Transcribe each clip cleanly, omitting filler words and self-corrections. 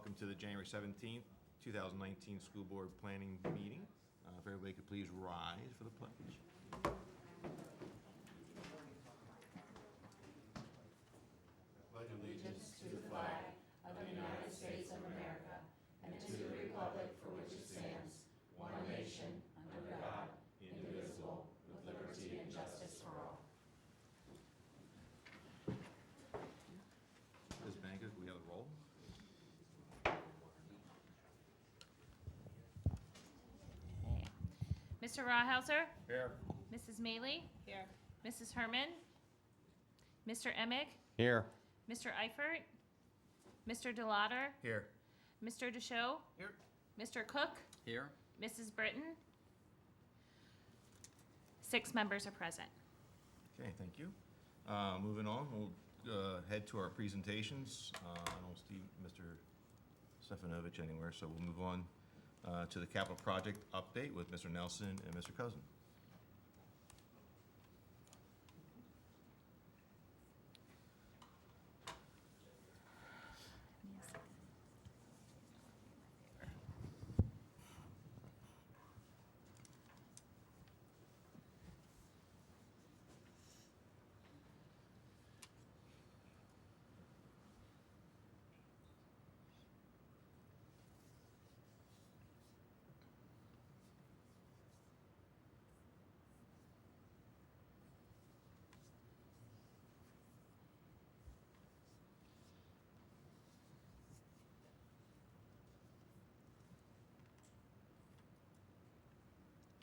welcome to the January 17th, 2019 School Board Planning Meeting. If everybody could please rise for the pledge. Allegiance to the flag of the United States of America and to the republic for which it stands, one nation, under God, indivisible, with liberty and justice for all. Ms. Banker, we have a roll. Mr. Rawhauser? Here. Mrs. Maley? Here. Mrs. Herman? Mr. Emig? Here. Mr. Eifert? Mr. DeLauder? Here. Mr. Deschaux? Here. Mr. Cook? Here. Mrs. Britton? 6 members are present. Okay, thank you. Moving on, we'll head to our presentations. I don't see Mr. Stefanovic anywhere, so we'll move on to the capital project update with Mr. Nelson and Mr. Cousin.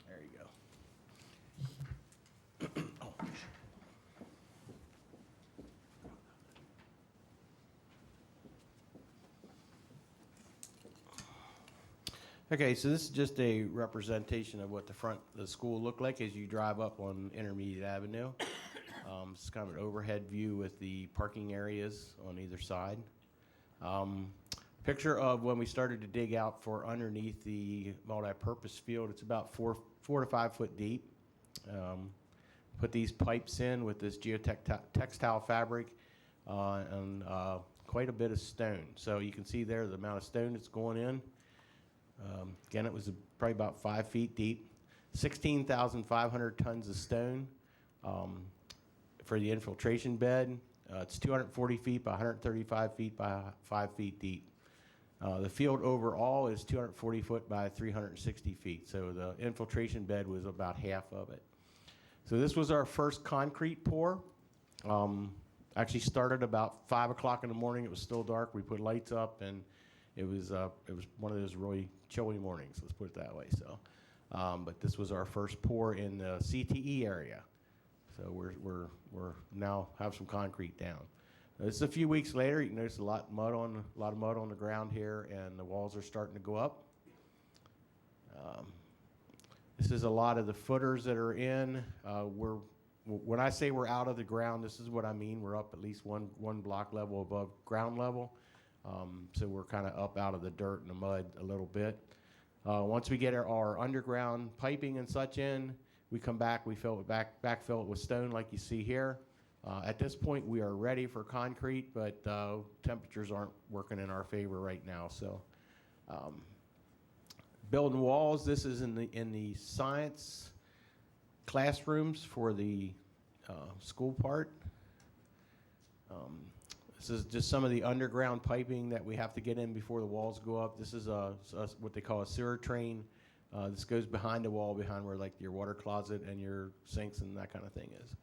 There you go. Okay, so this is just a representation of what the front of the school looked like as you drive up on Intermediate Avenue. It's kind of an overhead view with the parking areas on either side. Picture of when we started to dig out for underneath the multi-purpose field. It's about 4 to 5 foot deep. Put these pipes in with this geotextile fabric and quite a bit of stone. So you can see there the amount of stone that's going in. Again, it was probably about 5 feet deep. 16,500 tons of stone for the infiltration bed. It's 240 feet by 135 feet by 5 feet deep. The field overall is 240 foot by 360 feet, so the infiltration bed was about half of it. So this was our first concrete pour. Actually started about 5 o'clock in the morning. It was still dark. We put lights up, and it was one of those really chilly mornings, let's put it that way. So, but this was our first pour in the CTE area. So we're now have some concrete down. This is a few weeks later. You can notice a lot of mud on the ground here, and the walls are starting to go up. This is a lot of the footers that are in. When I say we're out of the ground, this is what I mean. We're up at least one block level above ground level. So we're kind of up out of the dirt and the mud a little bit. Once we get our underground piping and such in, we come back, we backfill it with stone like you see here. At this point, we are ready for concrete, but temperatures aren't working in our favor right now. So, building walls. This is in the science classrooms for the school part. This is just some of the underground piping that we have to get in before the walls go up. This is what they call a sewer train. This goes behind the wall, behind where like your water closet and your sinks and that kind of thing is.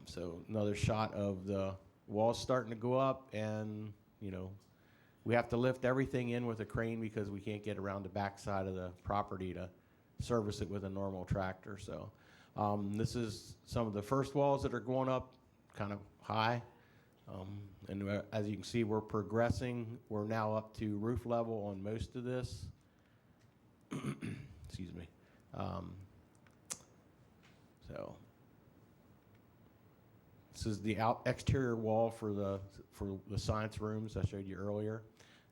So another shot of the walls starting to go up, and we have to lift everything in with a crane because we can't get around the back side of the property to service it with a normal tractor. So this is some of the first walls that are going up kind of high. And as you can see, we're progressing. We're now up to roof level on most of this. Excuse me. So this is the exterior wall for the science rooms I showed you earlier.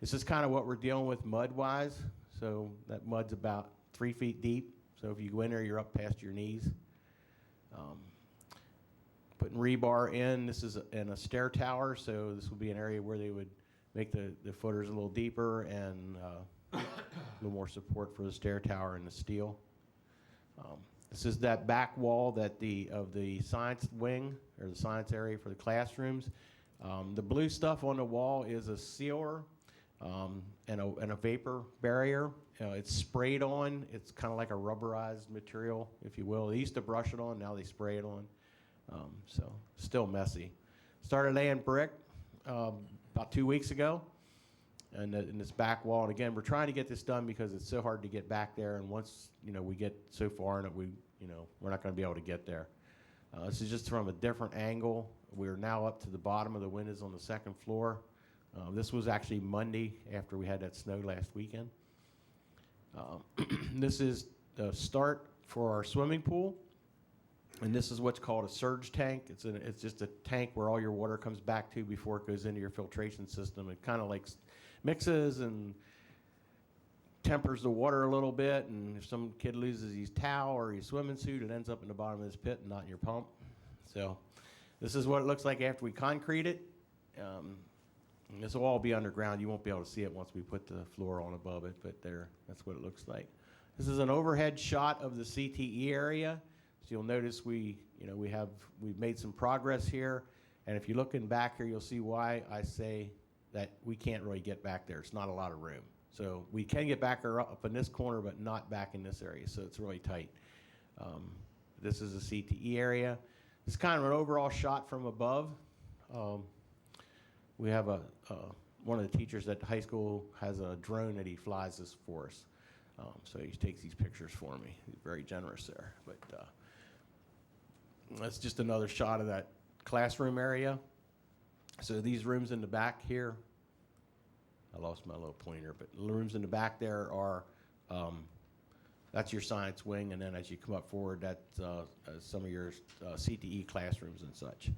This is kind of what we're dealing with mud-wise. So that mud's about 3 feet deep. So if you go in there, you're up past your knees. Putting rebar in. This is in a stair tower, so this will be an area where they would make the footers a little deeper and a little more support for the stair tower and the steel. This is that back wall of the science wing, or the science area for the classrooms. The blue stuff on the wall is a sealer and a vapor barrier. It's sprayed on. It's kind of like a rubberized material, if you will. They used to brush it on, now they spray it on. So still messy. Started laying brick about 2 weeks ago, and in this back wall. And again, we're trying to get this done because it's so hard to get back there. And once we get so far in it, we're not going to be able to get there. This is just from a different angle. We're now up to the bottom of the windows on the second floor. This was actually Monday after we had that snow last weekend. This is the start for our swimming pool. And this is what's called a surge tank. It's just a tank where all your water comes back to before it goes into your filtration system. It kind of like mixes and tempers the water a little bit. And if some kid loses his towel or his swimming suit, it ends up in the bottom of this pit and not in your pump. So this is what it looks like after we concrete it. This will all be underground. You won't be able to see it once we put the floor on above it, but that's what it looks like. This is an overhead shot of the CTE area. So you'll notice we've made some progress here, and if you're looking back here, you'll see why I say that we can't really get back there. It's not a lot of room. So we can get back or up in this corner, but not back in this area, so it's really tight. This is the CTE area. It's kind of an overall shot from above. We have one of the teachers at the high school has a drone that he flies this for us. So he takes these pictures for me. He's very generous there. But that's just another shot of that classroom area. So these rooms in the back here, I lost my little pointer, but the rooms in the back there are, that's your science wing, and then as you come up forward, that's some of your CTE classrooms and such.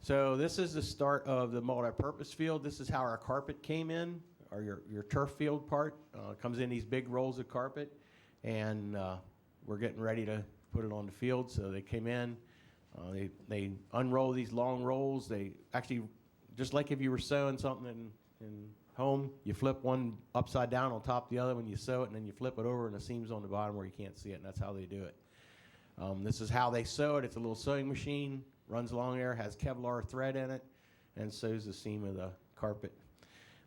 So this is the start of the multi-purpose field. This is how our carpet came in, or your turf field part. Comes in these big rolls of carpet, and we're getting ready to put it on the field. So they came in, they unroll these long rolls. They actually, just like if you were sewing something in home, you flip one upside down on top of the other when you sew it, and then you flip it over, and the seam's on the bottom where you can't see it, and that's how they do it. This is how they sew it. It's a little sewing machine, runs along there, has Kevlar thread in it, and sews the seam of the carpet.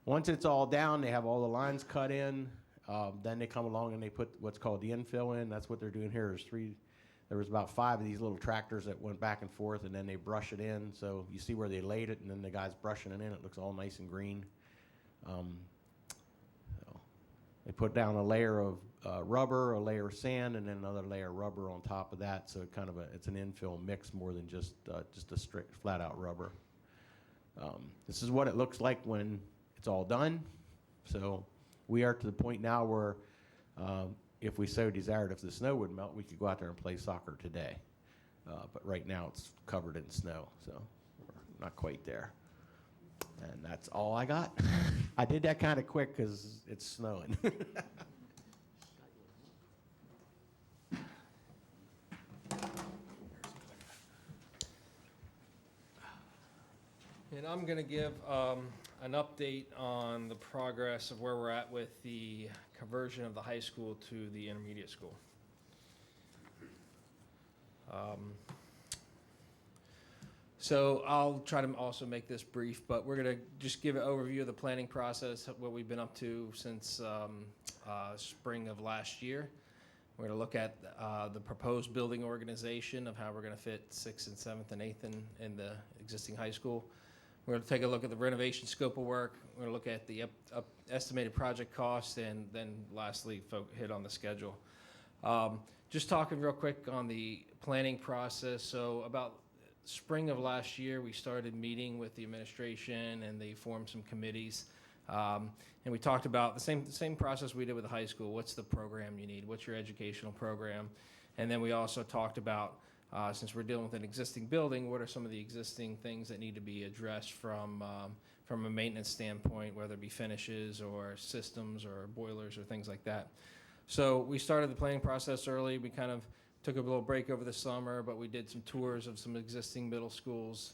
Once it's all down, they have all the lines cut in. Then they come along and they put what's called the infill in. That's what they're doing here. There was about 5 of these little tractors that went back and forth, and then they brush it in. So you see where they laid it, and then the guy's brushing it in. It looks all nice and green. So they put down a layer of rubber, a layer of sand, and then another layer of rubber on top of that. So it's an infill mix more than just a strict flat out rubber. This is what it looks like when it's all done. So we are to the point now where if we so desired, if the snow would melt, we could go out there and play soccer today. But right now it's covered in snow, so we're not quite there. And that's all I got. I did that kind of quick because it's snowing. And I'm going to give an update on the progress of where we're at with the conversion of the high school to the intermediate school. So I'll try to also make this brief, but we're going to just give an overview of the planning process, what we've been up to since spring of last year. We're going to look at the proposed building organization of how we're going to fit 6th and 7th and 8th in the existing high school. We're going to take a look at the renovation scope of work. We're going to look at the estimated project costs, and then lastly, hit on the schedule. Just talking real quick on the planning process. So about spring of last year, we started meeting with the administration, and they formed some committees. And we talked about the same process we did with the high school. What's the program you need? What's your educational program? And then we also talked about, since we're dealing with an existing building, what are some of the existing things that need to be addressed from a maintenance standpoint, whether it be finishes or systems or boilers or things like that. So we started the planning process early. We kind of took a little break over the summer, but we did some tours of some existing middle schools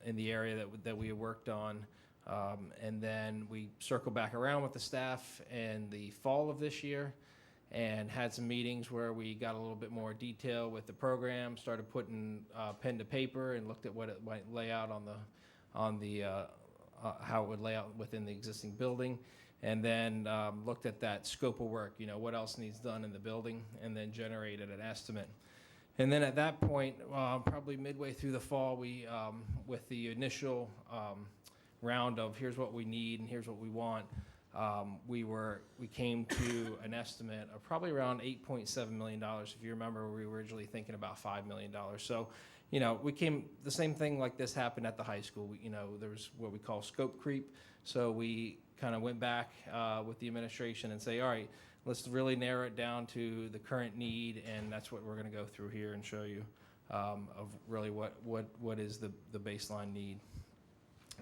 in the area that we had worked on. And then we circled back around with the staff in the fall of this year and had some meetings where we got a little bit more detail with the program, started putting pen to paper and looked at what it might lay out on the how it would lay out within the existing building, and then looked at that scope of work, what else needs done in the building, and then generated an estimate. And then at that point, probably midway through the fall, we, with the initial round of here's what we need and here's what we want, we came to an estimate of probably around $8.7 million. If you remember, we were originally thinking about $5 million. So, the same thing like this happened at the high school. There was what we call scope creep. So we kind of went back with the administration and say, all right, let's really narrow it down to the current need, and that's what we're going to go through here and show you of really what is the baseline need,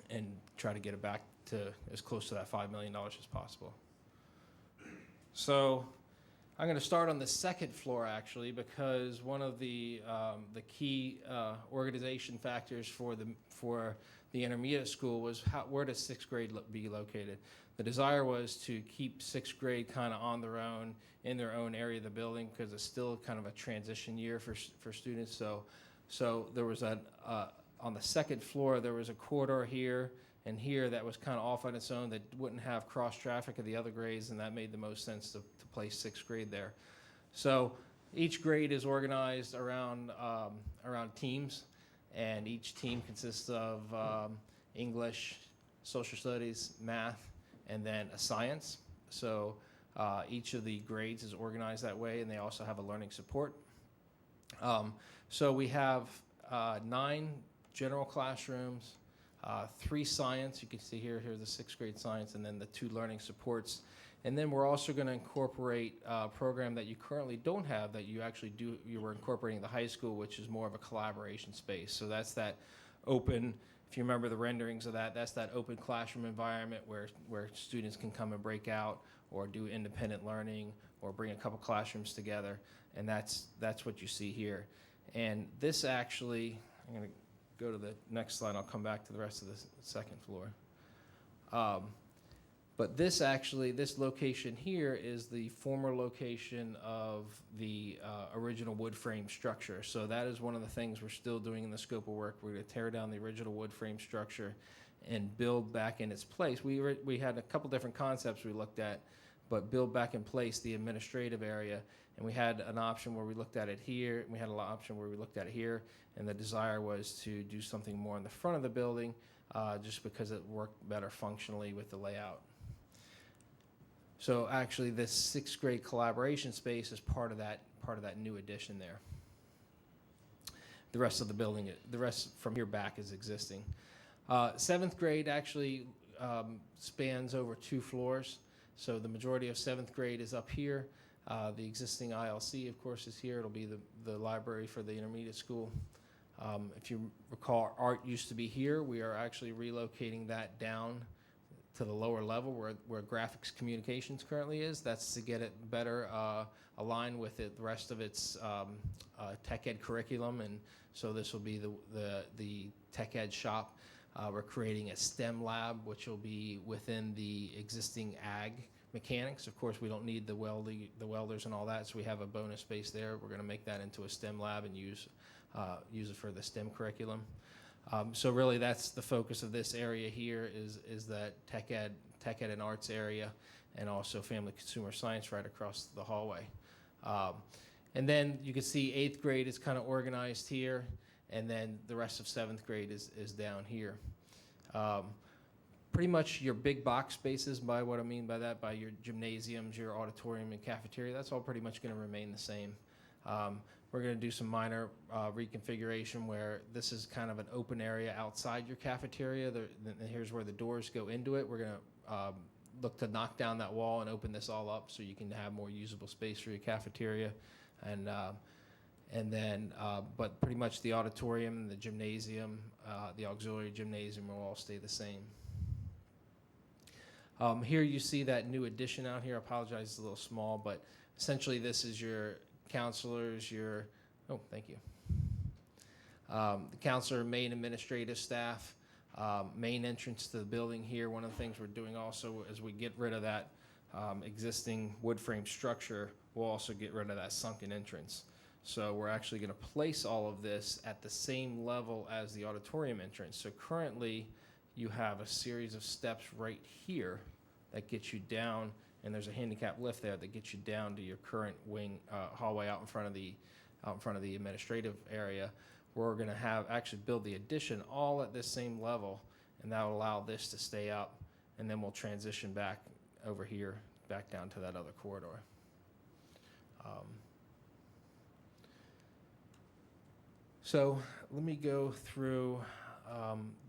and try to get it back to as close to that $5 million as possible. So I'm going to start on the second floor, actually, because one of the key organization factors for the intermediate school was where does sixth grade be located. The desire was to keep sixth grade kind of on their own, in their own area of the building, because it's still kind of a transition year for students. So there was on the second floor, there was a corridor here and here that was kind of off on its own that wouldn't have cross traffic of the other grades, and that made the most sense to place sixth grade there. So each grade is organized around teams, and each team consists of English, social studies, math, and then a science. So each of the grades is organized that way, and they also have a learning support. So we have 9 general classrooms, 3 science. You can see here the sixth grade science, and then the 2 learning supports. And then we're also going to incorporate a program that you currently don't have that you actually do. You were incorporating at the high school, which is more of a collaboration space. So that's that open, if you remember the renderings of that, that's that open classroom environment where students can come and break out or do independent learning or bring a couple classrooms together. And that's what you see here. And this actually, I'm going to go to the next slide. I'll come back to the rest of the second floor. But this location here is the former location of the original wood frame structure. So that is one of the things we're still doing in the scope of work. We're going to tear down the original wood frame structure and build back in its place. We had a couple different concepts we looked at, but build back in place the administrative area. And we had an option where we looked at it here, and we had an option where we looked at it here, and the desire was to do something more in the front of the building, just because it worked better functionally with the layout. So actually, this sixth grade collaboration space is part of that new addition there. The rest of the building, the rest from here back is existing. Seventh grade actually spans over 2 floors. So the majority of seventh grade is up here. The existing ILC, of course, is here. It'll be the library for the intermediate school. If you recall, art used to be here. We are actually relocating that down to the lower level where graphics communications currently is. That's to get it better aligned with the rest of its tech ed curriculum. And so this will be the tech ed shop. We're creating a STEM lab, which will be within the existing ag mechanics. Of course, we don't need the welders and all that, so we have a bonus space there. We're going to make that into a STEM lab and use it for the STEM curriculum. So really, that's the focus of this area here is that tech ed and arts area, and also family consumer science right across the hallway. And then you can see 8th grade is kind of organized here, and then the rest of 7th grade is down here. Pretty much your big box spaces, by what I mean by that, by your gymnasiums, your auditorium and cafeteria, that's all pretty much going to remain the same. We're going to do some minor reconfiguration where this is kind of an open area outside your cafeteria. Here's where the doors go into it. We're going to look to knock down that wall and open this all up so you can have more usable space for your cafeteria. But pretty much the auditorium, the gymnasium, the auxiliary gymnasium will all stay the same. Here you see that new addition out here. I apologize, it's a little small, but essentially this is your counselors, thank you. The counselor, main administrative staff. main entrance to the building here. One of the things we're doing also as we get rid of that existing wood frame structure, we'll also get rid of that sunken entrance. So we're actually going to place all of this at the same level as the auditorium entrance. So currently, you have a series of steps right here that get you down, and there's a handicap lift there that gets you down to your current wing hallway out in front of the administrative area. We're going to have actually build the addition all at this same level, and that will allow this to stay up, and then we'll transition back over here, back down to that other corridor. So let me go through.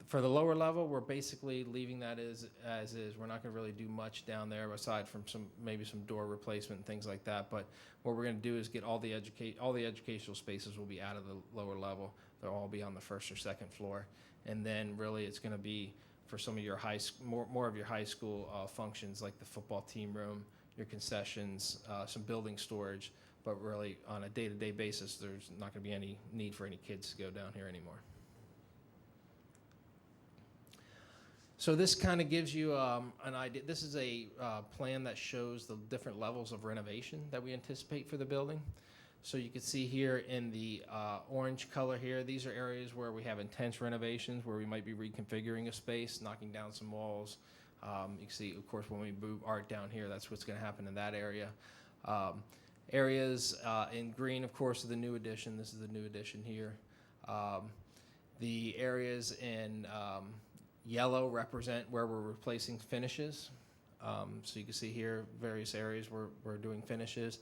For the lower level, we're basically leaving that as is. We're not going to really do much down there aside from maybe some door replacement and things like that. But what we're going to do is get all the educational spaces will be out of the lower level. They'll all be on the first or second floor, and then really it's going to be for some of your more of your high school functions like the football team room, your concessions, some building storage. But really, on a day-to-day basis, there's not going to be any need for any kids to go down here anymore. So this kind of gives you an idea. This is a plan that shows the different levels of renovation that we anticipate for the building. So you can see here in the orange color here, these are areas where we have intense renovations, where we might be reconfiguring a space, knocking down some walls. You can see, of course, when we move art down here, that's what's going to happen in that area. Areas in green, of course, are the new addition. This is the new addition here. The areas in yellow represent where we're replacing finishes. So you can see here various areas where we're doing finishes.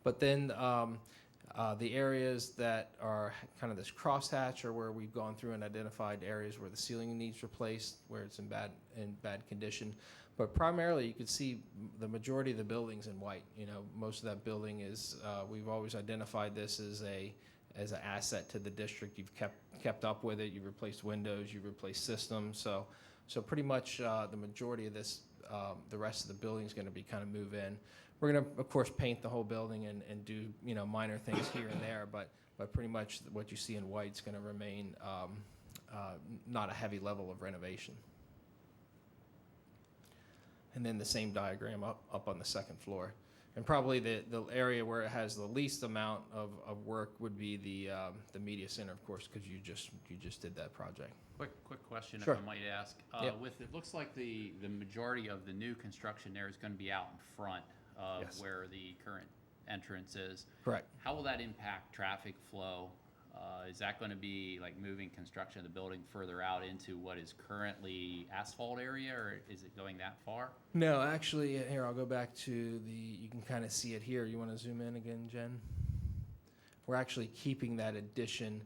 But then the areas that are kind of this crosshatch are where we've gone through and identified areas where the ceiling needs replaced, where it's in bad condition. But primarily, you can see the majority of the building's in white. You know, most of that building is. We've always identified this as an asset to the district. You've kept up with it. You've replaced windows. You've replaced systems. So pretty much the majority of this, the rest of the building is going to be kind of move in. We're going to, of course, paint the whole building and do minor things here and there. But pretty much what you see in white is going to remain not a heavy level of renovation. And then the same diagram up on the second floor. And probably the area where it has the least amount of work would be the media center, of course, because you just did that project. Quick question, Sure. if I might ask. Yep. It looks like the majority of the new construction there is going to be out in front of Yes. where the current entrance is. Correct. How will that impact traffic flow? Is that going to be like moving construction of the building further out into what is currently asphalt area, or is it going that far? No, actually, here, I'll go back to you can kind of see it here. You want to zoom in again, Jen? We're actually keeping that addition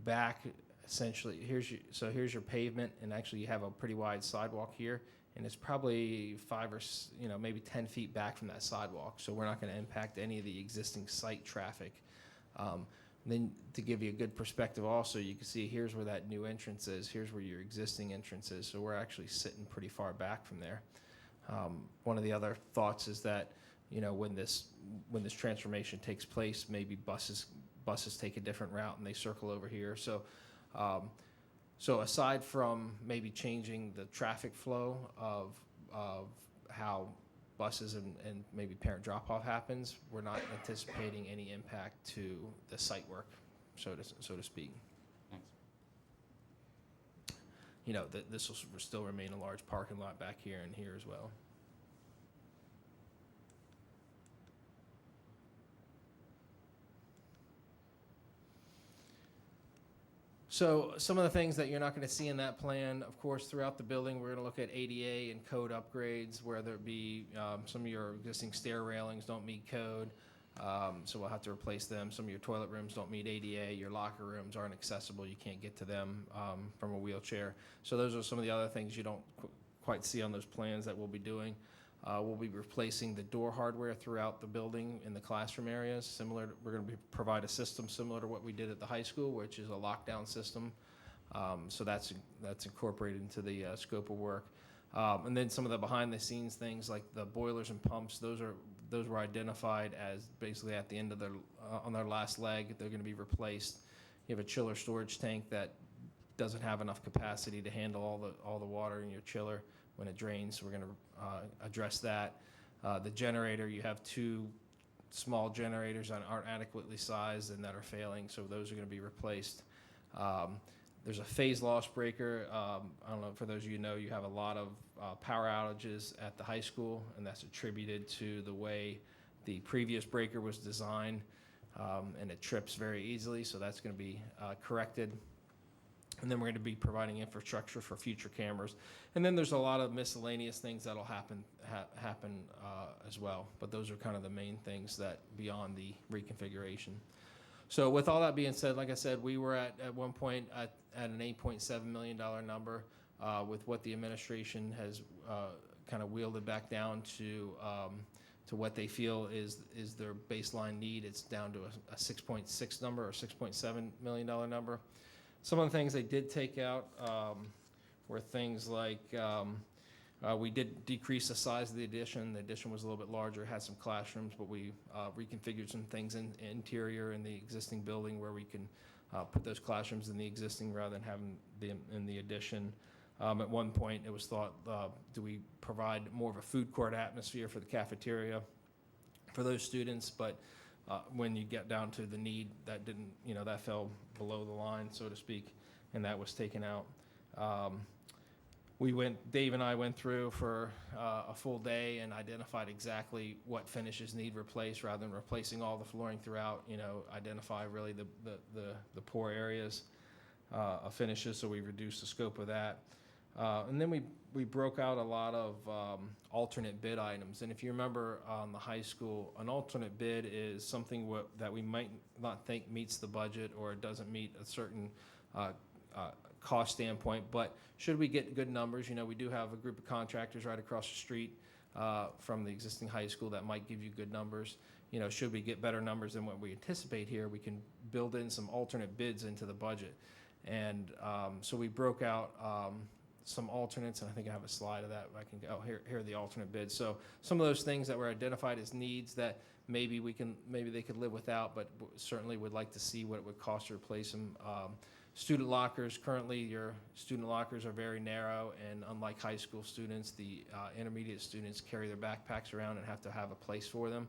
back, essentially. Here's your pavement, and actually you have a pretty wide sidewalk here, and it's probably 5 or maybe 10 feet back from that sidewalk, so we're not going to impact any of the existing site traffic. Then to give you a good perspective also, you can see here's where that new entrance is. Here's where your existing entrance is. So we're actually sitting pretty far back from there. One of the other thoughts is that, when this transformation takes place, maybe buses take a different route and they circle over here. So aside from maybe changing the traffic flow of how buses and maybe parent drop-off happens, we're not anticipating any impact to the site work, so to speak. Thanks. This will still remain a large parking lot back here and here as well. So some of the things that you're not going to see in that plan, of course, throughout the building, we're going to look at ADA and code upgrades, whether it be some of your existing stair railings don't meet code, so we'll have to replace them. Some of your toilet rooms don't meet ADA. Your locker rooms aren't accessible. You can't get to them from a wheelchair. So those are some of the other things you don't quite see on those plans that we'll be doing. We'll be replacing the door hardware throughout the building in the classroom areas. We're going to provide a system similar to what we did at the high school, which is a lockdown system. So that's incorporated into the scope of work. And then some of the behind-the-scenes things like the boilers and pumps. Those were identified as basically at the end of on their last leg. They're going to be replaced. You have a chiller storage tank that doesn't have enough capacity to handle all the water in your chiller when it drains. So we're going to address that. The generator, you have two small generators that aren't adequately sized and that are failing, so those are going to be replaced. There's a phase loss breaker. I don't know, for those of you who know, you have a lot of power outages at the high school, and that's attributed to the way the previous breaker was designed, and it trips very easily, so that's going to be corrected. And then we're going to be providing infrastructure for future cameras. And then there's a lot of miscellaneous things that'll happen as well. But those are kind of the main things that beyond the reconfiguration. So with all that being said, like I said, we were at one point at an $8.7 million number. With what the administration has kind of wheeled it back down to what they feel is their baseline need. It's down to a 6.6 number or $6.7 million number. Some of the things they did take out were things like we did decrease the size of the addition. The addition was a little bit larger, had some classrooms, but we reconfigured some things in interior in the existing building where we can put those classrooms in the existing rather than having them in the addition. At one point, it was thought, do we provide more of a food court atmosphere for the cafeteria for those students? But when you get down to the need, that didn't, that fell below the line, so to speak, and that was taken out. Dave and I went through for a full day and identified exactly what finishes need replaced rather than replacing all the flooring throughout, identify really the poor areas of finishes, so we reduced the scope of that. And then we broke out a lot of alternate bid items. And if you remember on the high school, an alternate bid is something that we might not think meets the budget or it doesn't meet a certain cost standpoint. But should we get good numbers, we do have a group of contractors right across the street from the existing high school that might give you good numbers. Should we get better numbers than what we anticipate here, we can build in some alternate bids into the budget. And so we broke out some alternates, and I think I have a slide of that. Here are the alternate bids. So some of those things that were identified as needs that maybe they could live without, but certainly would like to see what it would cost to replace them. Student lockers, currently your student lockers are very narrow, and unlike high school students, the intermediate students carry their backpacks around and have to have a place for them.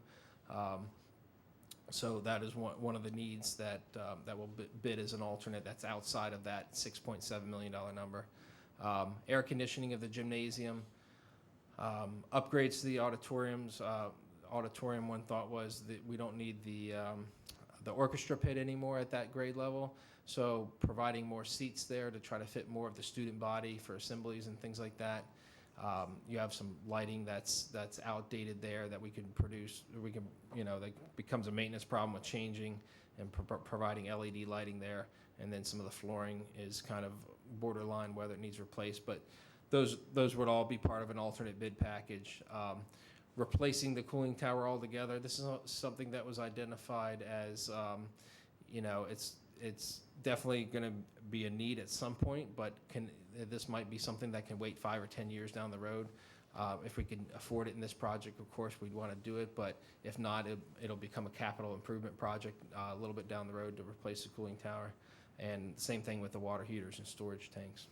So that is one of the needs that will bid as an alternate that's outside of that $6.7 million number. Air conditioning of the gymnasium, upgrades to the auditoriums. Auditorium, one thought was that we don't need the orchestra pit anymore at that grade level, so providing more seats there to try to fit more of the student body for assemblies and things like that. You have some lighting that's outdated there that we can produce. That becomes a maintenance problem with changing and providing LED lighting there. And then some of the flooring is kind of borderline whether it needs replaced. But those would all be part of an alternate bid package. Replacing the cooling tower altogether. This is something that was identified as, it's definitely going to be a need at some point, but this might be something that can wait 5 or 10 years down the road. If we can afford it in this project, of course, we'd want to do it, but if not, it'll become a capital improvement project a little bit down the road to replace the cooling tower. And same thing with the water heaters and storage tanks.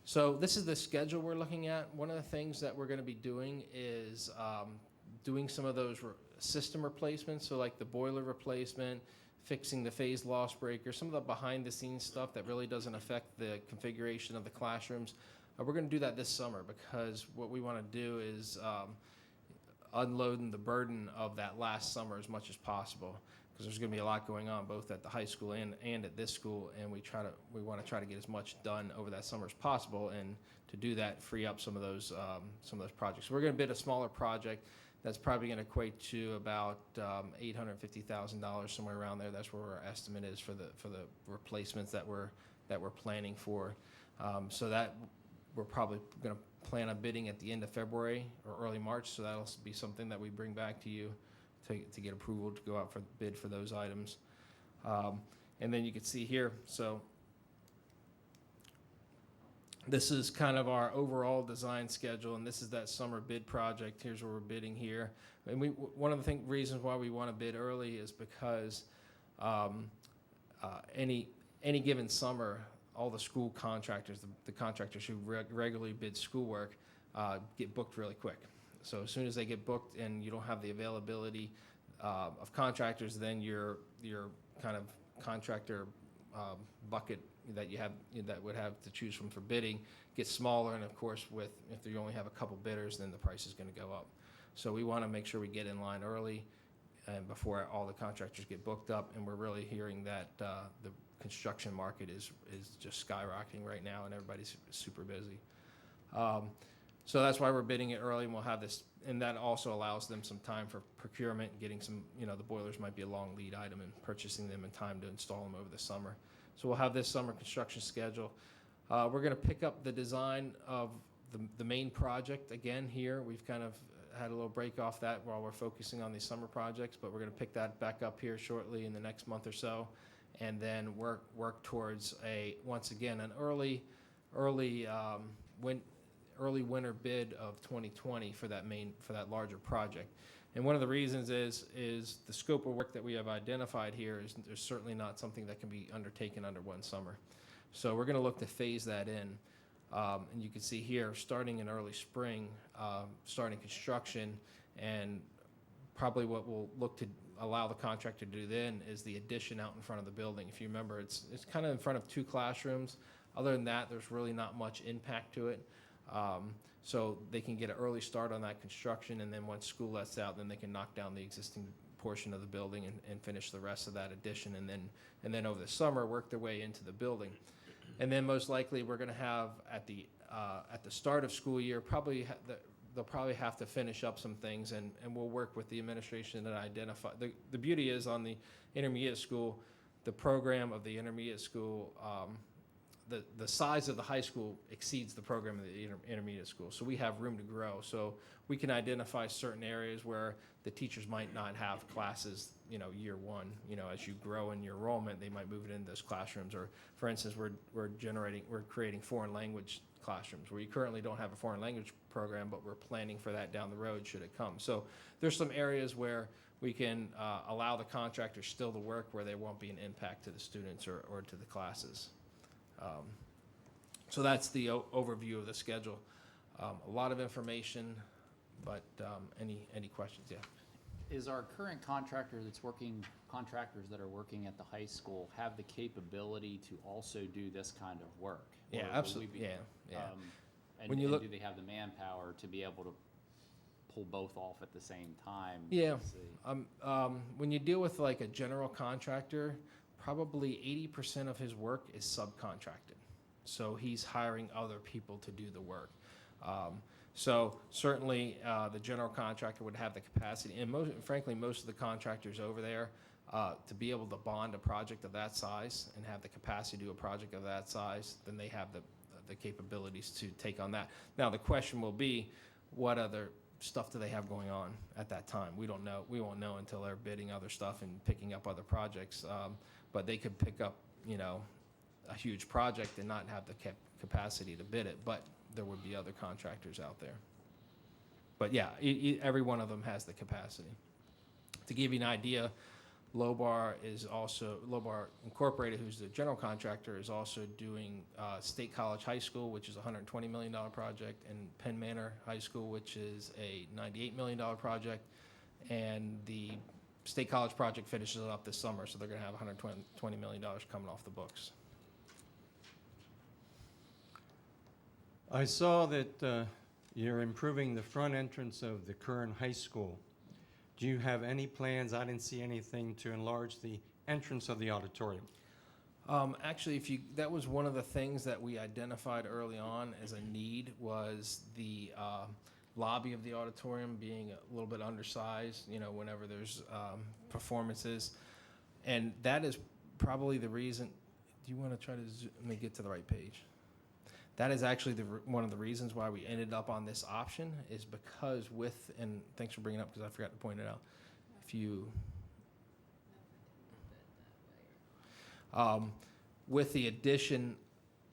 So this is the schedule we're looking at. One of the things that we're going to be doing is doing some of those system replacements, so like the boiler replacement, fixing the phase loss breaker, some of the behind-the-scenes stuff that really doesn't affect the configuration of the classrooms. We're going to do that this summer because what we want to do is unloading the burden of that last summer as much as possible, because there's going to be a lot going on both at the high school and at this school, and we want to try to get as much done over that summer as possible, and to do that, free up some of those projects. So we're going to bid a smaller project that's probably going to equate to about $850,000, somewhere around there. That's where our estimate is for the replacements that we're planning for. So that we're probably going to plan on bidding at the end of February or early March. So that'll be something that we bring back to you to get approval to go out for bid for those items. And then you can see here, so This is kind of our overall design schedule, and this is that summer bid project. Here's where we're bidding here. And one of the reasons why we want to bid early is because any given summer, all the school contractors, the contractors who regularly bid schoolwork, get booked really quick. So as soon as they get booked and you don't have the availability of contractors, then your kind of contractor bucket that you have that would have to choose from for bidding gets smaller, and of course if you only have a couple bidders, then the price is going to go up. So we want to make sure we get in line early and before all the contractors get booked up, and we're really hearing that the construction market is just skyrocketing right now, and everybody's super busy. So that's why we're bidding it early, and we'll have this, and that also allows them some time for procurement, getting some, the boilers might be a long lead item, and purchasing them in time to install them over the summer. So we'll have this summer construction schedule. We're going to pick up the design of the main project again here. We've kind of had a little break off that while we're focusing on these summer projects, but we're going to pick that back up here shortly in the next month or so, and then work towards once again an early winter bid of 2020 for that larger project. And one of the reasons is the scope of work that we have identified here is certainly not something that can be undertaken under one summer. So we're going to look to phase that in. And you can see here, starting in early spring, starting construction, and probably what we'll look to allow the contractor to do then is the addition out in front of the building. If you remember, it's kind of in front of 2 classrooms. Other than that, there's really not much impact to it. So they can get an early start on that construction, and then once school lets out, then they can knock down the existing portion of the building and finish the rest of that addition, and then over the summer work their way into the building. And then most likely we're going to have at the start of school year they'll probably have to finish up some things, and we'll work with the administration to identify. The beauty is on the intermediate school, the program of the intermediate school, the size of the high school exceeds the program of the intermediate school. So we have room to grow. So we can identify certain areas where the teachers might not have classes, year one. As you grow in your enrollment, they might move it into those classrooms. Or for instance, we're creating foreign language classrooms where you currently don't have a foreign language program, but we're planning for that down the road should it come. So there's some areas where we can allow the contractors still to work where there won't be an impact to the students or to the classes. So that's the overview of the schedule. A lot of information, but any questions? Yeah. Is our current contractors that are working at the high school have the capability to also do this kind of work? Yeah, Or will absolutely. we be- Yeah. And, When you and look- do they have the manpower to be able to pull both off at the same time? Yeah. Let's see. When you deal with like a general contractor, probably 80% of his work is subcontracted. So he's hiring other people to do the work. So certainly the general contractor would have the capacity, and frankly, most of the contractors over there, to be able to bond a project of that size and have the capacity to do a project of that size, then they have the capabilities to take on that. Now, the question will be, what other stuff do they have going on at that time? We don't know. We won't know until they're bidding other stuff and picking up other projects. But they could pick up, a huge project and not have the capacity to bid it. But there would be other contractors out there. But yeah, every one of them has the capacity. To give you an idea, Lobar Incorporated, who's the general contractor, is also doing State College High School, which is a $120 million project, and Penn Manor High School, which is a $98 million project. And the State College project finishes up this summer, so they're going to have $120 million coming off the books. I saw that you're improving the front entrance of the current high school. Do you have any plans? I didn't see anything to enlarge the entrance of the auditorium. Actually, that was one of the things that we identified early on as a need, was the lobby of the auditorium being a little bit undersized, whenever there's performances. And that is probably the reason. Do you want to try to let me get to the right page? That is actually one of the reasons why we ended up on this option, is because and thanks for bringing it up because I forgot to point it out. With the addition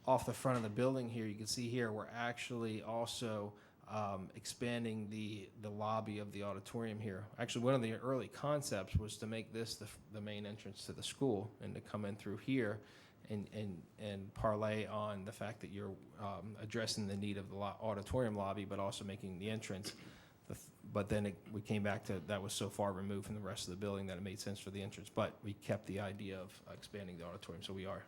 off the front of the building here, you can see here, we're actually also expanding the lobby of the auditorium here. Actually, one of the early concepts was to make this the main entrance to the school and to come in through here and parlay on the fact that you're addressing the need of the auditorium lobby, but also making the entrance. But then we came back to that was so far removed from the rest of the building that it made sense for the entrance. But we kept the idea of expanding the auditorium, so we are.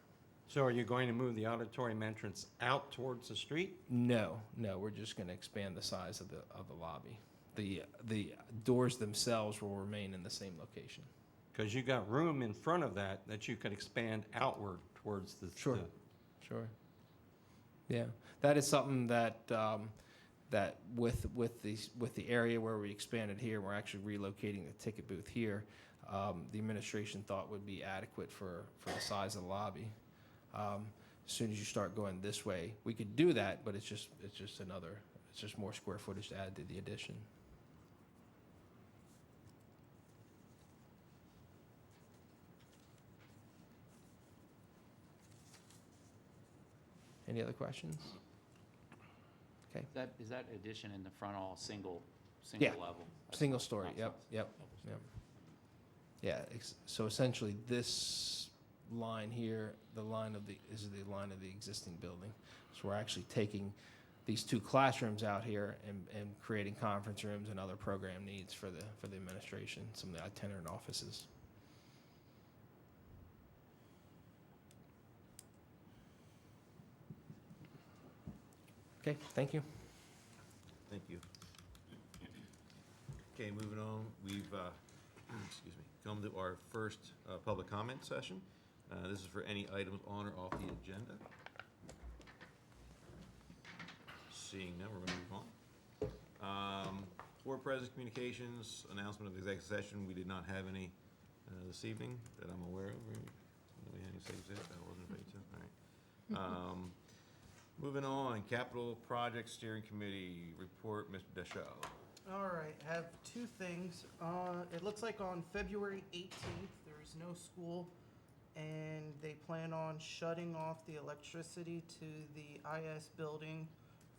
So are you going to move the auditorium entrance out towards the street? No, we're just going to expand the size of the lobby. The doors themselves will remain in the same location. Because you got room in front of that you could expand outward towards the. Sure. Sure. Yeah, that is something that that with the area where we expanded here, we're actually relocating the ticket booth here. The administration thought would be adequate for the size of the lobby. As soon as you start going this way, we could do that, but it's just more square footage to add to the addition. Any other questions? Okay. Is that addition in the front all single Yeah. level? Single story, That's yep. Yeah, so essentially this line here, is the line of the existing building. So we're actually taking these two classrooms out here and creating conference rooms and other program needs for the administration, some of the itinerant offices. Okay, thank you. Thank you. Okay, moving on, we've, excuse me, come to our first public comment session. This is for any items on or off the agenda. Seeing none, we're going to move on. Board President Communications, announcement of executive session. We did not have any this evening that I'm aware of. We had any executive session? I wasn't ready to. All right. Moving on, Capital Project Steering Committee report, Mr. Deschaux. All right, have two things. It looks like on February 18th, there is no school, and they plan on shutting off the electricity to the IS building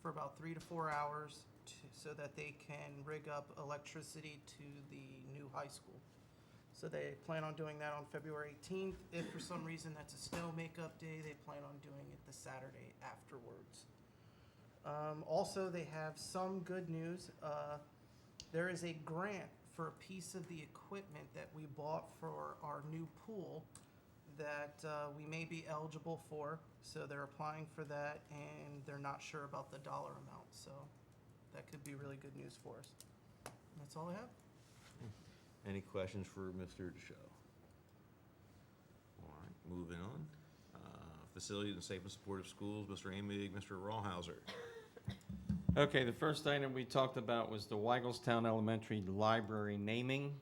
for about 3 to 4 hours so that they can rig up electricity to the new high school. So they plan on doing that on February 18th. If for some reason that's a snow makeup day, they plan on doing it the Saturday afterwards. Also, they have some good news. There is a grant for a piece of the equipment that we bought for our new pool that we may be eligible for. So they're applying for that, and they're not sure about the dollar amount. So that could be really good news for us. And that's all I have. Any questions for Mr. Deschaux? All right, moving on. Facility and Safe and Supportive Schools, Mr. Amig, Mr. Rawhauser. Okay, the first item we talked about was the Weigelstown Elementary Library naming.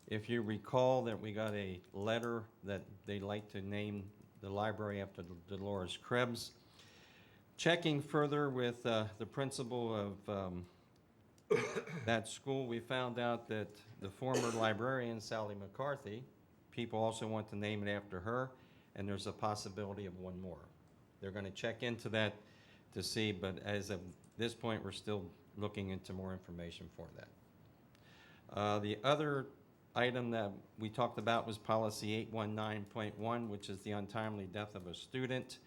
If you recall that we got a letter that they'd like to name the library after Dolores Krebs. Checking further with the principal of that school, we found out that the former librarian, Sally McCarthy, people also want to name it after her, and there's a possibility of one more. They're going to check into that to see, but as of this point, we're still looking into more information for that. The other item that we talked about was policy 819.1, which is the untimely death of a student.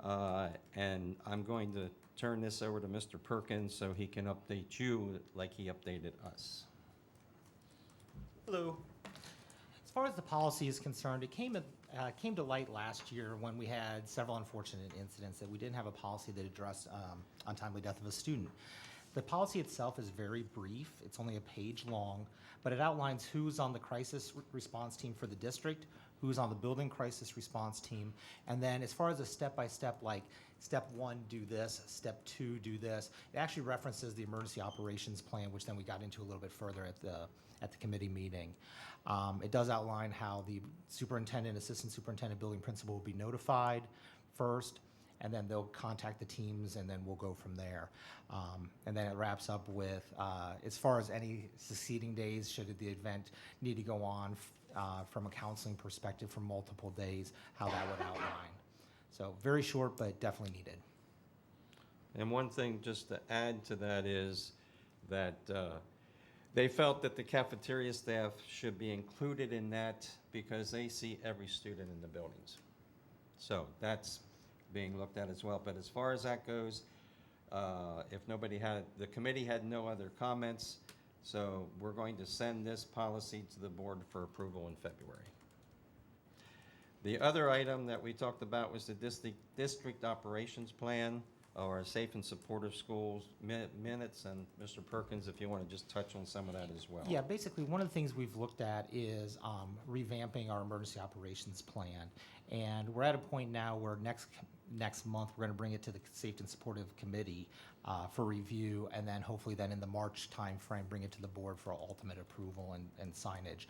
And I'm going to turn this over to Mr. Perkins so he can update you like he updated us. Hello. As far as the policy is concerned, it came to light last year when we had several unfortunate incidents that we didn't have a policy that addressed untimely death of a student. The policy itself is very brief. It's only a page long, but it outlines who's on the crisis response team for the district, who's on the building crisis response team, and then as far as a step-by-step, like step 1, do this, step 2, do this, it actually references the emergency operations plan, which then we got into a little bit further at the committee meeting. It does outline how the superintendent, assistant superintendent, building principal will be notified first, and then they'll contact the teams, and then we'll go from there. And then it wraps up with, as far as any succeeding days, should the event need to go on from a counseling perspective for multiple days, how that would outline. So very short, but definitely needed. And one thing just to add to that is that they felt that the cafeteria staff should be included in that because they see every student in the buildings. So that's being looked at as well. But as far as that goes, if nobody had, the committee had no other comments, so we're going to send this policy to the board for approval in February. The other item that we talked about was the district operations plan, or safe and supportive schools minutes, and Mr. Perkins, if you want to just touch on some of that as well. Yeah, basically, one of the things we've looked at is revamping our emergency operations plan. And we're at a point now where next month, we're going to bring it to the Safe and Supportive Committee for review, and then hopefully then in the March timeframe, bring it to the board for ultimate approval and signage.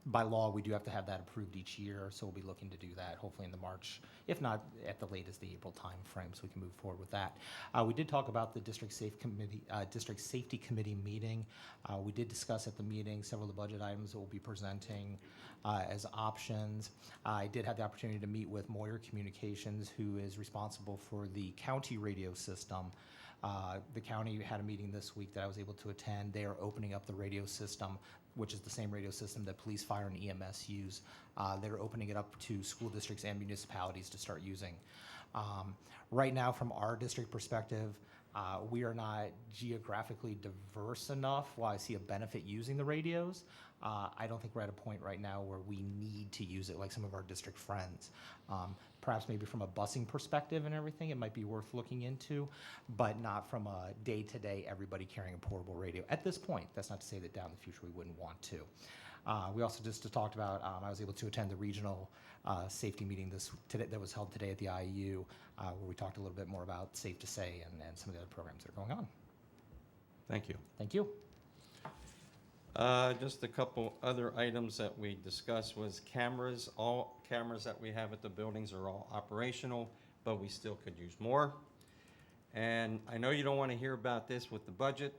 By law, we do have to have that approved each year, so we'll be looking to do that hopefully in the March, if not at the latest, the April timeframe, so we can move forward with that. We did talk about the District Safety Committee meeting. We did discuss at the meeting several of the budget items that we'll be presenting as options. I did have the opportunity to meet with Moyer Communications, who is responsible for the county radio system. The county had a meeting this week that I was able to attend. They are opening up the radio system, which is the same radio system that police, fire, and EMS use. They're opening it up to school districts and municipalities to start using. Right now, from our district perspective, we are not geographically diverse enough while I see a benefit using the radios. I don't think we're at a point right now where we need to use it like some of our district friends. Perhaps maybe from a busing perspective and everything, it might be worth looking into, but not from a day-to-day everybody carrying a portable radio. At this point, that's not to say that down the future we wouldn't want to. We also just talked about, I was able to attend the regional safety meeting today that was held today at the IU, where we talked a little bit more about Safe to Say and some of the other programs that are going on. Thank you. Thank you. Just a couple other items that we discussed was cameras. All cameras that we have at the buildings are all operational, but we still could use more. And I know you don't want to hear about this with the budget,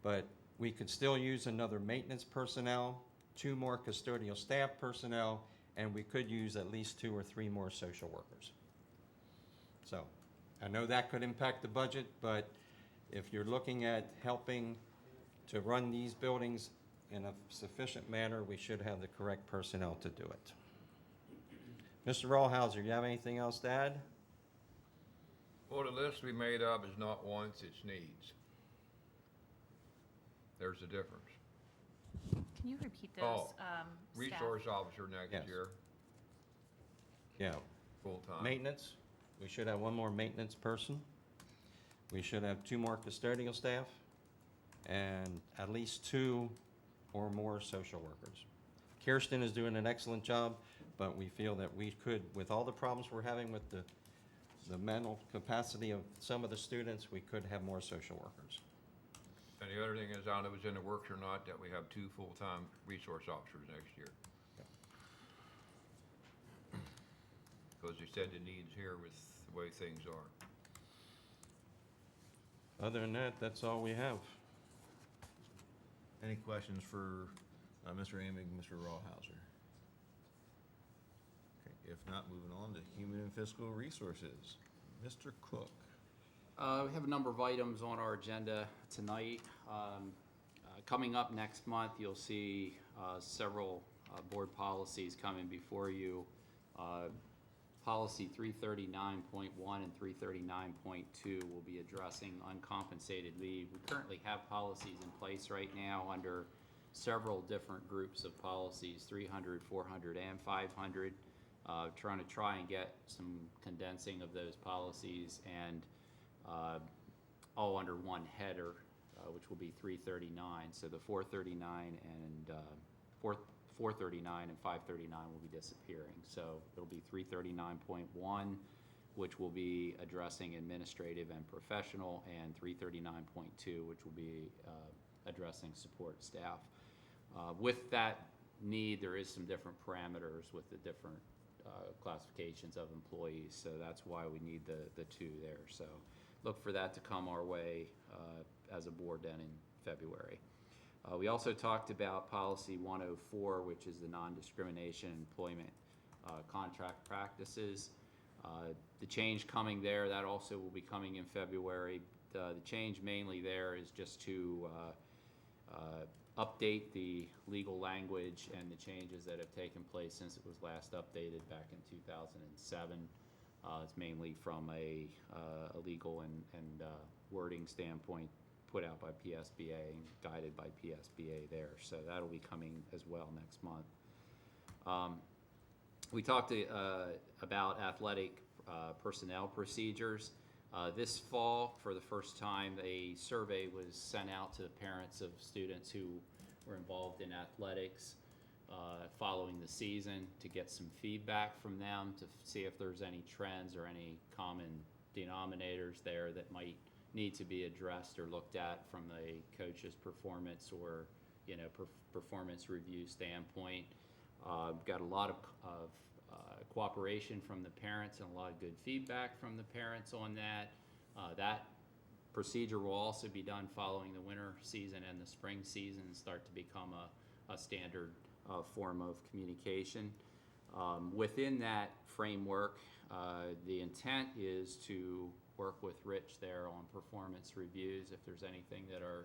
but we could still use another maintenance personnel, 2 more custodial staff personnel, and we could use at least 2 or 3 more social workers. So I know that could impact the budget, but if you're looking at helping to run these buildings in a sufficient manner, we should have the correct personnel to do it. Mr. Rawhauser, you have anything else to add? Well, the list we made up is not wants, it's needs. There's a difference. Can you repeat those, Oh, staff? Resource officer Yes. next year, Yeah, full-time. maintenance, we should have 1 more maintenance person. We should have 2 more custodial staff and at least 2 or more social workers. Kirsten is doing an excellent job, but we feel that we could, with all the problems we're having with the mental capacity of some of the students, we could have more social workers. And the other thing is, I don't know if it's in the works or not, that we have 2 full-time resource officers next year. Because you said the needs here with the way things are. Other than that, that's all we have. Any questions for Mr. Amig, Mr. Rawhauser? Okay, if not, moving on to Human and Fiscal Resources. Mr. Cook. We have a number of items on our agenda tonight. Coming up next month, you'll see several board policies coming before you. Policy 339.1 and 339.2 will be addressing uncompensated leave. We currently have policies in place right now under several different groups of policies, 300, 400, and 500. Trying to get some condensing of those policies and all under one header, which will be 339. So the 439 and 439 and 539 will be disappearing. So it'll be 339.1, which will be addressing administrative and professional, and 339.2, which will be addressing support staff. With that need, there is some different parameters with the different classifications of employees, so that's why we need the 2 there. So look for that to come our way as a board then in February. We also talked about policy 104, which is the non-discrimination employment contract practices. The change coming there, that also will be coming in February. The change mainly there is just to update the legal language and the changes that have taken place since it was last updated back in 2007. It's mainly from a legal and wording standpoint put out by PSBA and guided by PSBA there. So that'll be coming as well next month. We talked about athletic personnel procedures. This fall, for the first time, a survey was sent out to the parents of students who were involved in athletics following the season to get some feedback from them to see if there's any trends or any common denominators there that might need to be addressed or looked at from a coach's performance or performance review standpoint. Got a lot of cooperation from the parents and a lot of good feedback from the parents on that. That procedure will also be done following the winter season and the spring season and start to become a standard form of communication. Within that framework, the intent is to work with Rich there on performance reviews if there's anything that are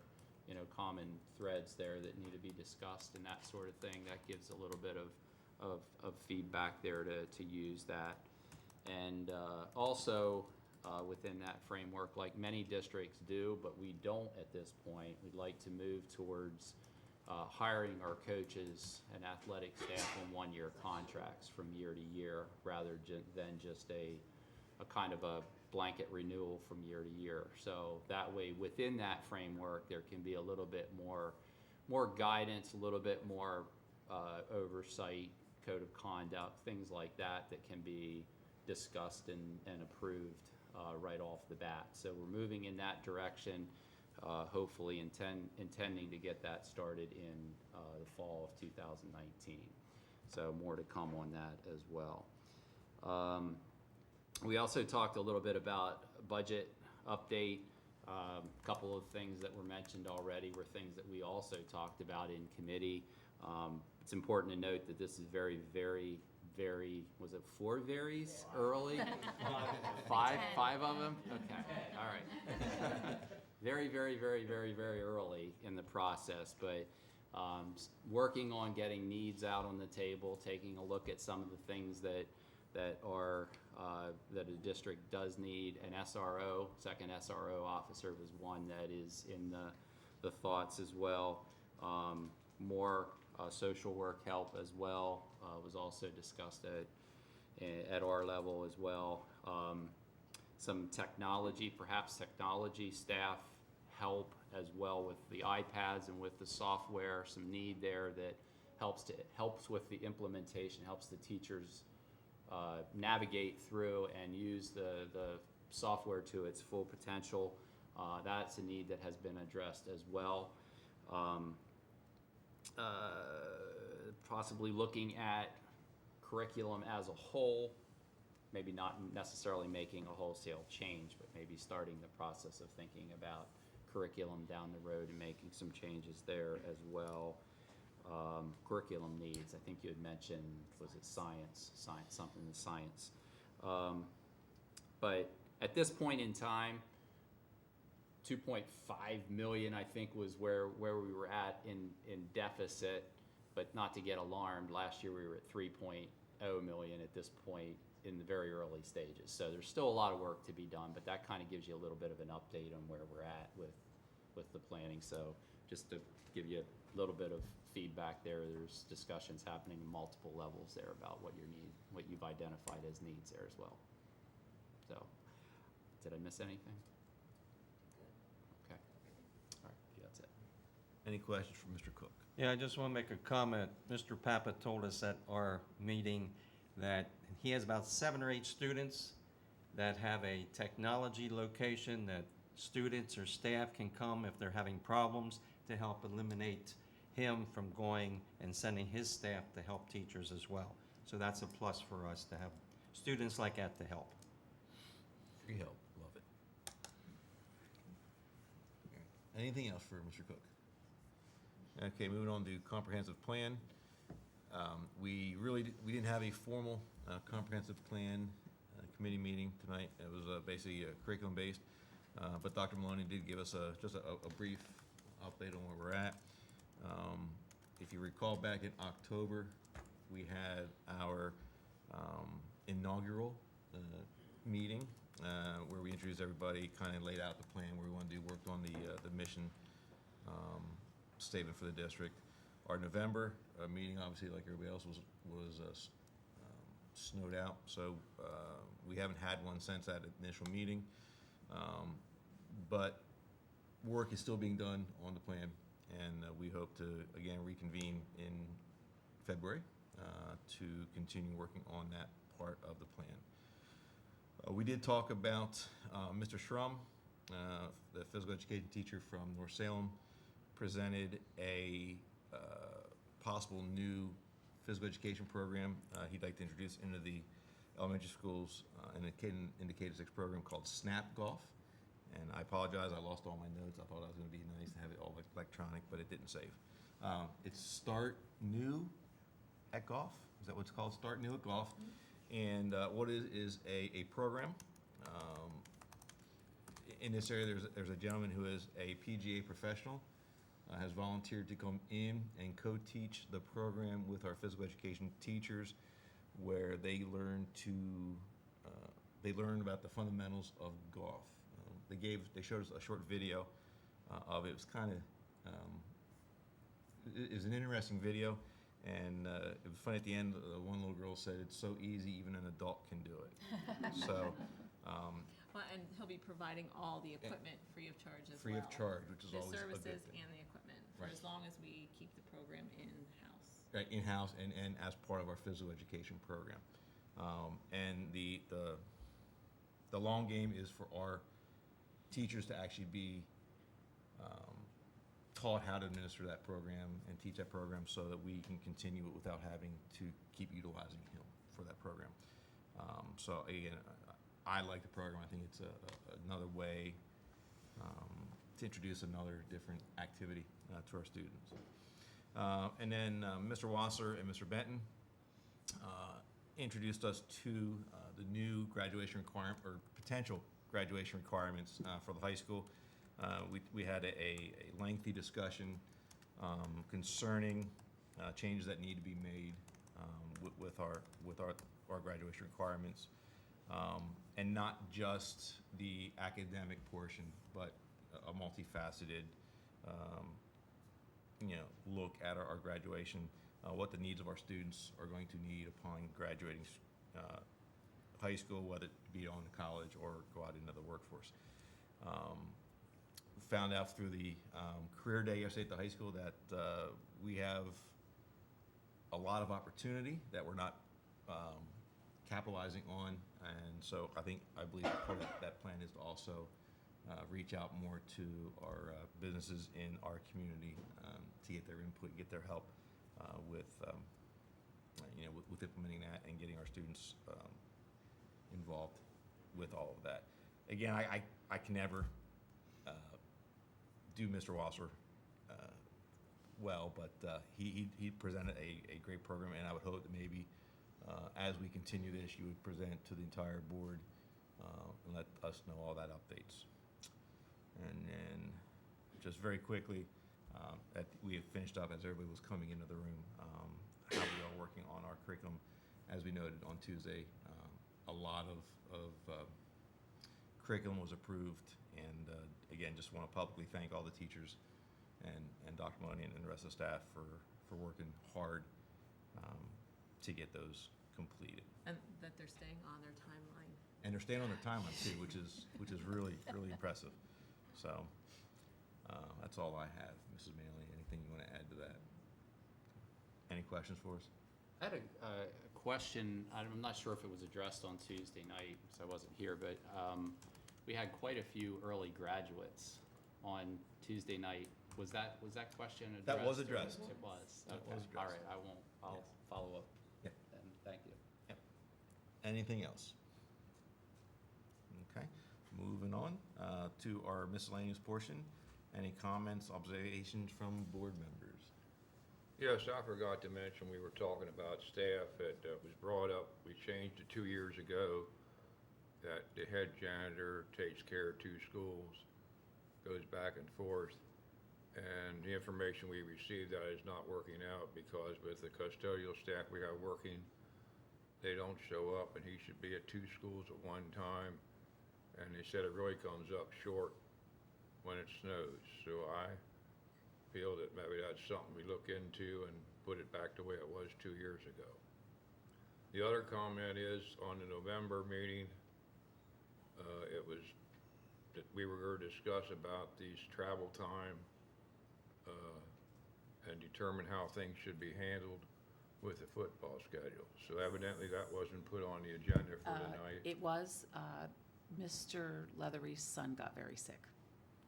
common threads there that need to be discussed and that sort of thing. That gives a little bit of feedback there to use that. And also within that framework, like many districts do, but we don't at this point, we'd like to move towards hiring our coaches and athletic staff on one-year contracts from year to year rather than just a kind of a blanket renewal from year to year. So that way, within that framework, there can be a little bit more guidance, a little bit more oversight, code of conduct, things like that can be discussed and approved right off the bat. So we're moving in that direction, hopefully intending to get that started in the fall of 2019. So more to come on that as well. We also talked a little bit about budget update. A couple of things that were mentioned already were things that we also talked about in committee. It's important to note that this is very, was it 4 varies early? Five of them? Okay, all right. Very early in the process, but working on getting needs out on the table, taking a look at some of the things that a district does need. An SRO, second SRO officer was one that is in the thoughts as well. More social work help as well was also discussed at our level as well. Some technology, perhaps technology staff help as well with the iPads and with the software, some need there that helps with the implementation, helps the teachers navigate through and use the software to its full potential. That's a need that has been addressed as well. Possibly looking at curriculum as a whole, maybe not necessarily making a wholesale change, but maybe starting the process of thinking about curriculum down the road and making some changes there as well. Curriculum needs, I think you had mentioned, was it science, something in science. But at this point in time, 2.5 million, I think, was where we were at in deficit, but not to get alarmed. Last year we were at 3.0 million at this point in the very early stages. So there's still a lot of work to be done, but that kind of gives you a little bit of an update on where we're at with the planning. So just to give you a little bit of feedback there, there's discussions happening in multiple levels there about what you've identified as needs there as well. So, did I miss anything? Okay. All right, that's it. Any questions for Mr. Cook? Yeah, I just want to make a comment. Mr. Papa told us at our meeting that he has about 7 or 8 students that have a technology location that students or staff can come if they're having problems to help eliminate him from going and sending his staff to help teachers as well. So that's a plus for us to have students like that to help. Free help, love it. Anything else for Mr. Cook? Okay, moving on to comprehensive plan. We didn't have a formal comprehensive plan committee meeting tonight. It was basically curriculum-based, but Dr. Maloney did give us just a brief update on where we're at. If you recall, back in October, we had our inaugural meeting where we introduced everybody, kind of laid out the plan where we want to do, worked on the mission statement for the district. Our November meeting, obviously, like everybody else, was snowed out, so we haven't had one since that initial meeting. But work is still being done on the plan, and we hope to, again, reconvene in February to continue working on that part of the plan. We did talk about Mr. Schrum, the physical education teacher from North Salem, presented a possible new physical education program he'd like to introduce into the elementary schools, an indicated six program called Snap Golf. And I apologize, I lost all my notes. I thought it was going to be nice to have it all electronic, but it didn't save. It's Start New at Golf. Is that what it's called? Start New at Golf. And what it is a program. In this area, there's a gentleman who is a PGA professional, has volunteered to come in and co-teach the program with our physical education teachers, where they learn about the fundamentals of golf. They showed us a short video of it. It was kind of it was an interesting video, and it was funny at the end. One little girl said, "It's so easy, even an adult can do it." So. Well, and he'll be providing all the equipment free of charge as well. Free of charge, which is The always a good services thing. and the equipment, for Right. as long as we keep the program in-house. Right, in-house and as part of our physical education program. And the long game is for our teachers to actually be taught how to administer that program and teach that program so that we can continue it without having to keep utilizing him for that program. So again, I like the program. I think it's another way to introduce another different activity to our students. And then Mr. Wasser and Mr. Benton introduced us to the new graduation requirement, or potential graduation requirements for the high school. We had a lengthy discussion concerning changes that need to be made with our graduation requirements. And not just the academic portion, but a multifaceted, look at our graduation, what the needs of our students are going to need upon graduating high school, whether it be on to college or go out into the workforce. Found out through the career day yesterday at the high school that we have a lot of opportunity that we're not capitalizing on, and so I believe part of that plan is to also reach out more to our businesses in our community to get their input, get their help with implementing that and getting our students involved with all of that. Again, I can never do Mr. Wasser well, but he presented a great program, and I would hope that maybe as we continue this, you would present to the entire board and let us know all that updates. And then, just very quickly, we have finished up, as everybody was coming into the room, how we are working on our curriculum. As we noted on Tuesday, a lot of curriculum was approved, and again, just want to publicly thank all the teachers and Dr. Maloney and the rest of the staff for working hard to get those completed. And that they're staying on their timeline. And they're staying on their timeline too, which is really impressive. So that's all I have, Mrs. Manley. Anything you want to add to that? Any questions for us? I had a question. I'm not sure if it was addressed on Tuesday night, because I wasn't here, but we had quite a few early graduates on Tuesday night. Was that question addressed? That was addressed. It was? That Okay. was All addressed. right, I'll Yes. follow up. Yep. Then, thank you. Anything else? Okay, moving on to our miscellaneous portion. Any comments, observations from board members? Yes, I forgot to mention, we were talking about staff, it was brought up, we changed it 2 years ago that the head janitor takes care of 2 schools, goes back and forth. And the information we received that is not working out because with the custodial staff we have working, they don't show up, and he should be at 2 schools at one time. And they said it really comes up short when it snows. So I feel that maybe that's something we look into and put it back the way it was 2 years ago. The other comment is on the November meeting, it was that we were going to discuss about these travel time and determine how things should be handled with the football schedule. So evidently that wasn't put on the agenda for tonight. It was, Mr. Leathery's son got very sick.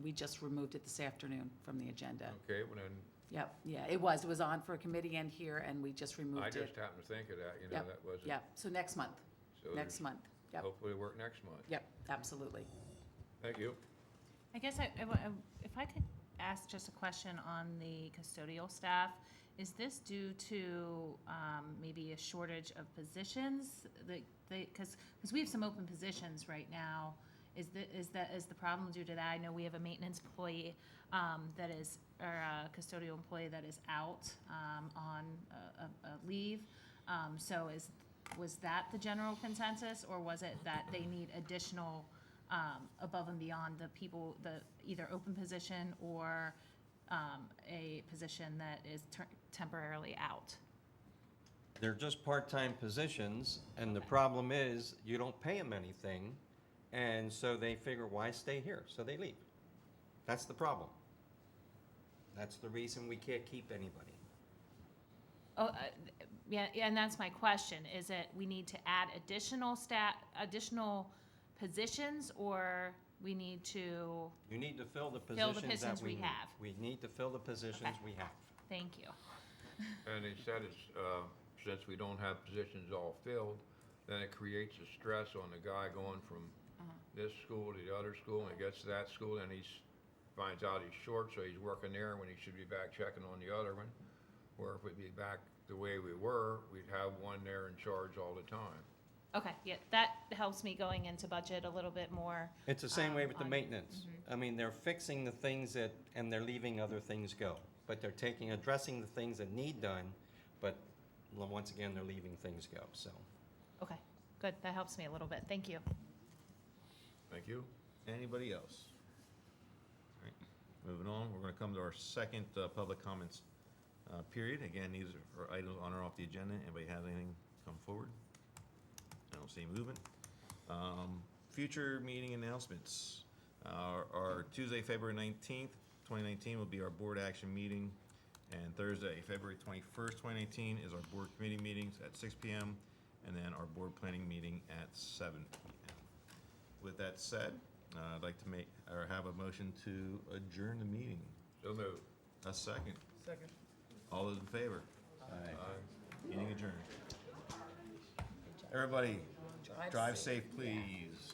We just removed it this afternoon from the agenda. Okay, well then, Yep, yeah, it was on for a committee and here, and we just removed I it. just happened to think of that, you know, Yep, that wasn't. Yep, so next month, So next month, yep, hopefully work next month. yep, absolutely. Thank you. I guess if I could ask just a question on the custodial staff, is this due to maybe a shortage of positions? Because we have some open positions right now. Is the problem due to that? I know we have a maintenance employee that is, or a custodial employee that is out on a leave. So was that the general consensus, or was it that they need additional above and beyond the people, the either open position or a position that is temporarily out? They're just part-time positions, and the problem is, you don't pay them anything, and so they figure, why stay here? So they leave. That's the problem. That's the reason we can't keep anybody. Oh, yeah, and that's my question. Is it we need to add additional additional positions, or we need to? You need to fill the Fill the positions that positions we we need. have. We need to fill the positions Okay. we have. Thank you. And they said it's, since we don't have positions all filled, then it creates a stress on the guy going from this school to the other school, and he gets to that school, and finds out he's short, so he's working there when he should be back checking on the other one. Where if we'd be back the way we were, we'd have one there in charge all the time. Okay, yeah, that helps me going into budget a little bit more. It's the same way with the on- maintenance. I mean, they're fixing the things and they're leaving other things go. But they're addressing the things that need done, but once again, they're leaving things go, so. Okay, good. That helps me a little bit. Thank you. Thank you. Anybody else? All right, moving on, we're gonna come to our second public comments period. Again, these are items on or off the agenda. Anybody have anything come forward? I don't see movement. Future meeting announcements. Our Tuesday, February 19th, 2019 will be our board action meeting. And Thursday, February 21st, 2019 is our board committee meetings at 6 p.m. and then our board planning meeting at 7 p.m. With that said, I'd like to have a motion to adjourn the meeting. So moved. A second. Second. All those in favor? Meeting adjourned. Everybody, drive safe, please.